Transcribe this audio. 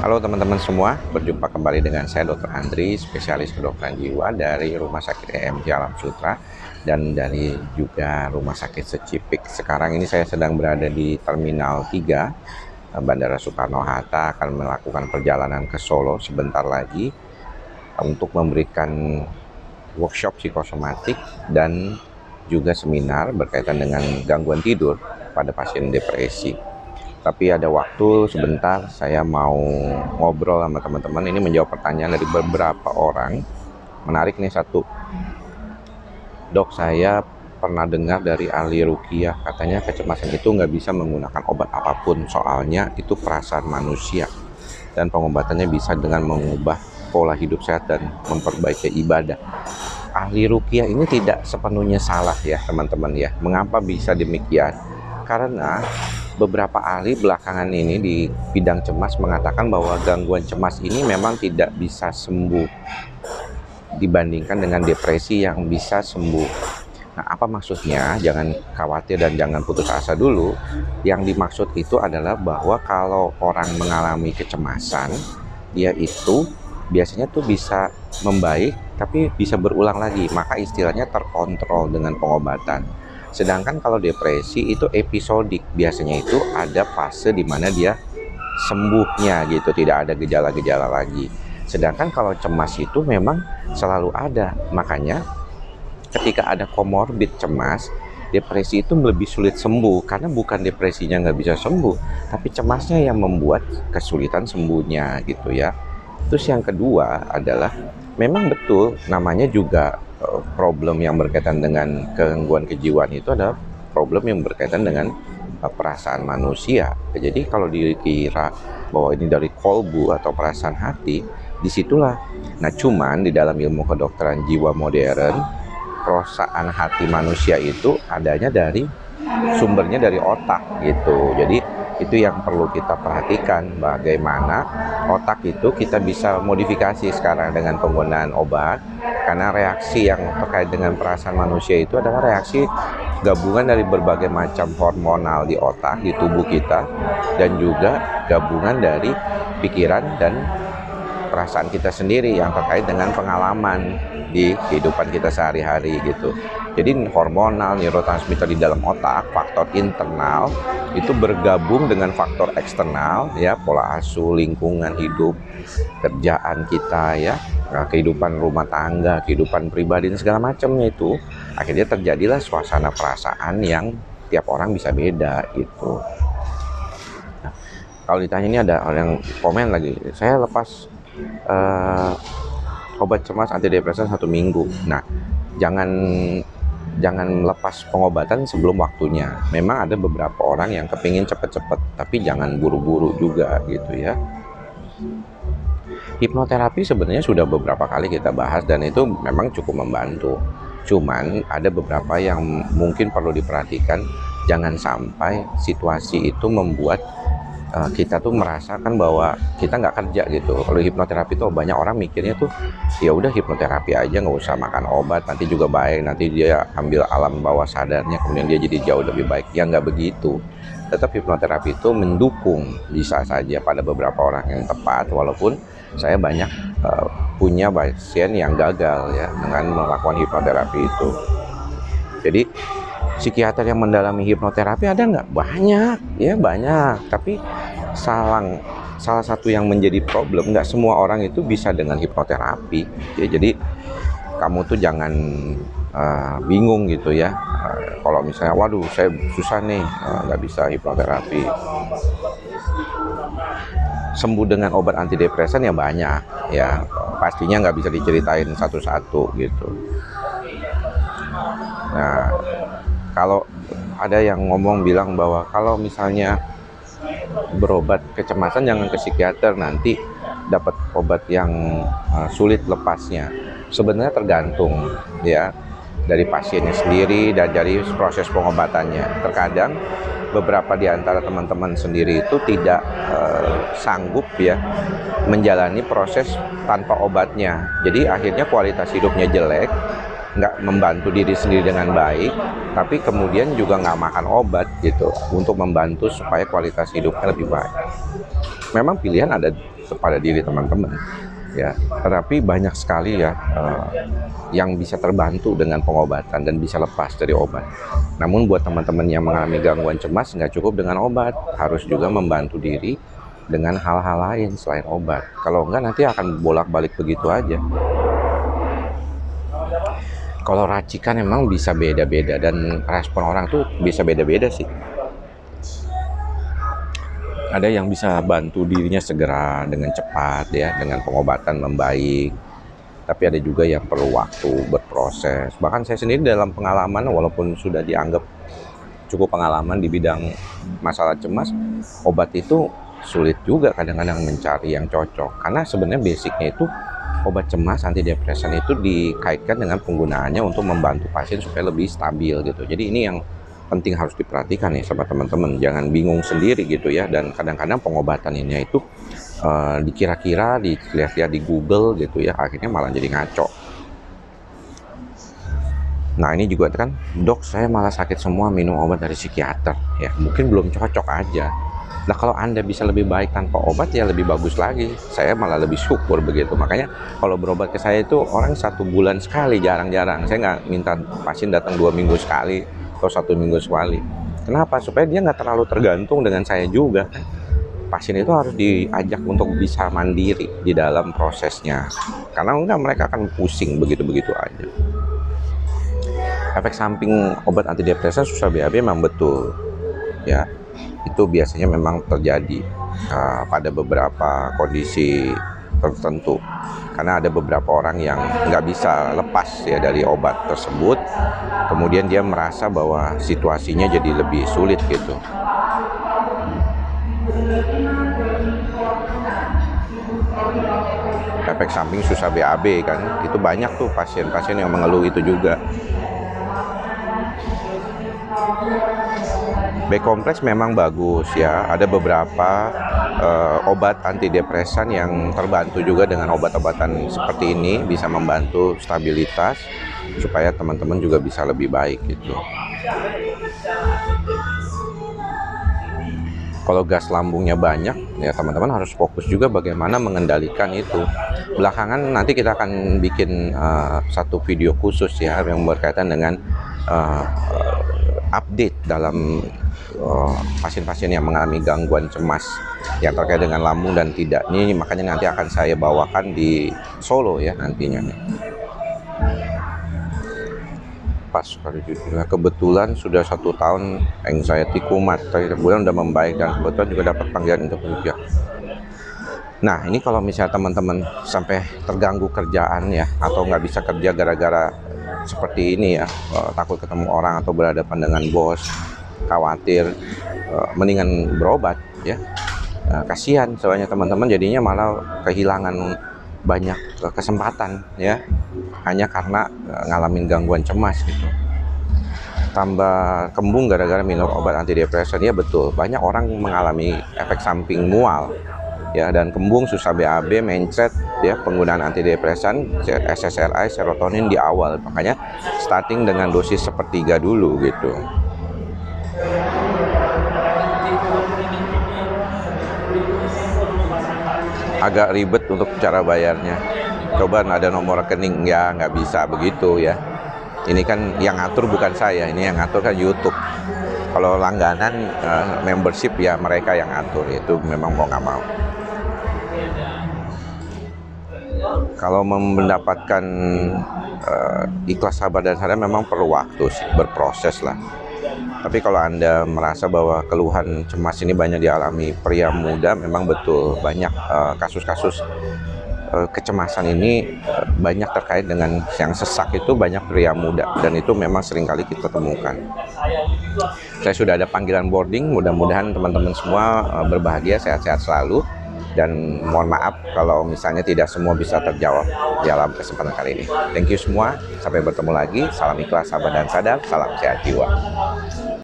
Halo teman-teman semua, berjumpa kembali dengan saya Dr. Andri, spesialis kedokteran jiwa dari Rumah Sakit EMJ Alam Sutra dan dari juga Rumah Sakit Secipik. Sekarang ini saya sedang berada di Terminal 3, Bandara Soekarno-Hatta, akan melakukan perjalanan ke Solo sebentar lagi untuk memberikan workshop psikosomatik dan juga seminar berkaitan dengan gangguan tidur pada pasien depresi. Tapi ada waktu sebentar, saya mau ngobrol sama teman-teman. Ini menjawab pertanyaan dari beberapa orang. Menarik nih satu. Dok, saya pernah dengar dari ahli ruqyah, katanya kecemasan itu nggak bisa menggunakan obat apapun. Soalnya itu perasaan manusia. Dan pengobatannya bisa dengan mengubah pola hidup sehat dan memperbaiki ibadah. Ahli ruqyah ini tidak sepenuhnya salah ya teman-teman ya. Mengapa bisa demikian? Karena beberapa ahli belakangan ini di bidang cemas mengatakan bahwa gangguan cemas ini memang tidak bisa sembuh dibandingkan dengan depresi yang bisa sembuh. Nah, apa maksudnya? Jangan khawatir dan jangan putus asa dulu. Yang dimaksud itu adalah bahwa kalau orang mengalami kecemasan, dia itu biasanya tuh bisa membaik tapi bisa berulang lagi. Maka istilahnya terkontrol dengan pengobatan. Sedangkan kalau depresi itu episodik, biasanya itu ada fase di mana dia sembuhnya gitu, tidak ada gejala-gejala lagi. Sedangkan kalau cemas itu memang selalu ada. Makanya ketika ada komorbid cemas, depresi itu lebih sulit sembuh karena bukan depresinya nggak bisa sembuh, tapi cemasnya yang membuat kesulitan sembuhnya gitu ya. Terus yang kedua adalah memang betul namanya juga problem yang berkaitan dengan gangguan kejiwaan itu adalah problem yang berkaitan dengan perasaan manusia. Jadi kalau dikira bahwa ini dari kolbu atau perasaan hati, disitulah. Nah cuman di dalam ilmu kedokteran jiwa modern, perasaan hati manusia itu adanya dari sumbernya dari otak gitu. Jadi itu yang perlu kita perhatikan, bagaimana otak itu kita bisa modifikasi sekarang dengan penggunaan obat. Karena reaksi yang terkait dengan perasaan manusia itu adalah reaksi gabungan dari berbagai macam hormonal di otak, di tubuh kita, dan juga gabungan dari pikiran dan perasaan kita sendiri yang terkait dengan pengalaman di kehidupan kita sehari-hari gitu. Jadi hormonal, neurotransmitter di dalam otak, faktor internal itu bergabung dengan faktor eksternal ya, pola asuh, lingkungan hidup, kerjaan kita ya, kehidupan rumah tangga, kehidupan pribadi dan segala macamnya itu. Akhirnya terjadilah suasana perasaan yang tiap orang bisa beda gitu. Nah, kalau ditanya ini ada orang yang komen lagi, saya lepas obat cemas antidepresan 1 minggu. Nah, jangan lepas pengobatan sebelum waktunya. Memang ada beberapa orang yang kepingin cepet-cepet, tapi jangan buru-buru juga gitu ya. Hipnoterapi sebenarnya sudah beberapa kali kita bahas dan itu memang cukup membantu. Cuman ada beberapa yang mungkin perlu diperhatikan. Jangan sampai situasi itu membuat kita tuh merasakan bahwa kita nggak kerja gitu. Kalau hipnoterapi tuh banyak orang mikirnya tuh ya udah hipnoterapi aja, nggak usah makan obat, nanti juga baik, nanti dia ambil alam bawah sadarnya kemudian dia jadi jauh lebih baik. Ya nggak begitu. Tetap hipnoterapi itu mendukung bisa saja pada beberapa orang yang tepat, walaupun saya banyak punya pasien yang gagal ya dengan melakukan hipnoterapi itu. Jadi psikiater yang mendalami hipnoterapi ada nggak? Banyak, ya banyak. Tapi salah satu yang menjadi problem, nggak semua orang itu bisa dengan hipnoterapi. Ya, jadi kamu tuh jangan bingung gitu ya. Kalau misalnya, waduh saya susah nih, nggak bisa hipnoterapi. Sembuh dengan obat antidepresan ya banyak, ya pastinya nggak bisa diceritain satu-satu gitu. Nah, kalau ada yang ngomong bilang bahwa kalau misalnya berobat kecemasan jangan ke psikiater, nanti dapat obat yang sulit lepasnya. Sebenarnya tergantung ya dari pasiennya sendiri dan dari proses pengobatannya. Terkadang beberapa di antara teman-teman sendiri itu tidak sanggup ya menjalani proses tanpa obatnya. Jadi akhirnya kualitas hidupnya jelek, nggak membantu diri sendiri dengan baik, tapi kemudian juga nggak makan obat gitu untuk membantu supaya kualitas hidupnya lebih baik. Memang pilihan ada kepada diri teman-teman ya. Tetapi banyak sekali ya yang bisa terbantu dengan pengobatan dan bisa lepas dari obat. Namun buat teman-teman yang mengalami gangguan cemas, nggak cukup dengan obat, harus juga membantu diri dengan hal-hal lain selain obat. Kalau enggak nanti akan bolak-balik begitu aja. Kalau racikan memang bisa beda-beda dan respon orang tuh bisa beda-beda sih. Ada yang bisa bantu dirinya segera dengan cepat ya, dengan pengobatan membaik. Tapi ada juga yang perlu waktu berproses. Bahkan saya sendiri dalam pengalaman, walaupun sudah dianggap cukup pengalaman di bidang masalah cemas, obat itu sulit juga kadang-kadang mencari yang cocok. Karena sebenarnya basicnya itu obat cemas antidepresan itu dikaitkan dengan penggunaannya untuk membantu pasien supaya lebih stabil gitu. Jadi ini yang penting harus diperhatikan ya sama teman-teman. Jangan bingung sendiri gitu ya. Dan kadang-kadang pengobatan ini itu dikira-kira, dilihat-lihat di Google gitu ya. Akhirnya malah jadi ngaco. Nah ini juga kan, dok saya malah sakit semua minum obat dari psikiater ya. Mungkin belum cocok aja. Nah kalau Anda bisa lebih baik tanpa obat ya lebih bagus lagi. Saya malah lebih syukur begitu. Makanya kalau berobat ke saya itu orang 1 bulan sekali, jarang-jarang. Saya nggak minta pasien datang 2 minggu sekali atau 1 minggu sekali. Kenapa? Supaya dia nggak terlalu tergantung dengan saya juga. Pasien itu harus diajak untuk bisa mandiri di dalam prosesnya. Karena enggak mereka akan pusing begitu-begitu aja. Efek samping obat antidepresan susah BAB memang betul ya. Itu biasanya memang terjadi pada beberapa kondisi tertentu, karena ada beberapa orang yang nggak bisa lepas ya dari obat tersebut, kemudian dia merasa bahwa situasinya jadi lebih sulit gitu. Efek samping susah BAB kan, itu banyak tuh pasien-pasien yang mengeluh itu juga. B kompleks memang bagus ya, ada beberapa obat antidepresan yang terbantu juga dengan obat-obatan seperti ini, bisa membantu stabilitas supaya teman-teman juga bisa lebih baik gitu. Kalau gas lambungnya banyak ya teman-teman harus fokus juga bagaimana mengendalikan itu. Belakangan nanti kita akan bikin satu video khusus ya yang berkaitan dengan update dalam pasien-pasien yang mengalami gangguan cemas yang terkait dengan lambung dan tidak. Ini makanya nanti akan saya bawakan di Solo ya nantinya nih. Pas kebetulan sudah 1 tahun anxiety kumat, kemudian udah membaik dan kebetulan juga dapat panggilan untuk kerja. Nah ini kalau misalnya teman-teman sampai terganggu kerjaan ya, atau nggak bisa kerja gara-gara seperti ini ya, takut ketemu orang atau berhadapan dengan bos, khawatir, mendingan berobat ya. Kasihan soalnya teman-teman jadinya malah kehilangan banyak kesempatan ya, hanya karena ngalamin gangguan cemas gitu. Tambah kembung gara-gara minum obat antidepresan ya, betul banyak orang mengalami efek samping mual ya, dan kembung, susah BAB, mencret ya, penggunaan antidepresan, SSRI, serotonin di awal. Makanya starting dengan dosis 1/3 dulu gitu. Agak ribet untuk cara bayarnya. Coba ada nomor rekening ya, nggak bisa begitu ya. Ini kan yang ngatur bukan saya, ini yang ngatur kan YouTube. Kalau langganan membership ya mereka yang ngatur, itu memang mau nggak mau. Kalau mendapatkan ikhlas, sabar dan sadar memang perlu waktu sih, berproses lah. Tapi kalau Anda merasa bahwa keluhan cemas ini banyak dialami pria muda, memang betul banyak kasus-kasus kecemasan ini banyak terkait dengan yang sesak itu banyak pria muda, dan itu memang seringkali kita temukan. Saya sudah ada panggilan boarding, mudah-mudahan teman-teman semua berbahagia, sehat-sehat selalu. Dan mohon maaf kalau misalnya tidak semua bisa terjawab dalam kesempatan kali ini. Thank you semua, sampai bertemu lagi. Salam ikhlas, sabar dan sadar, salam sehat jiwa.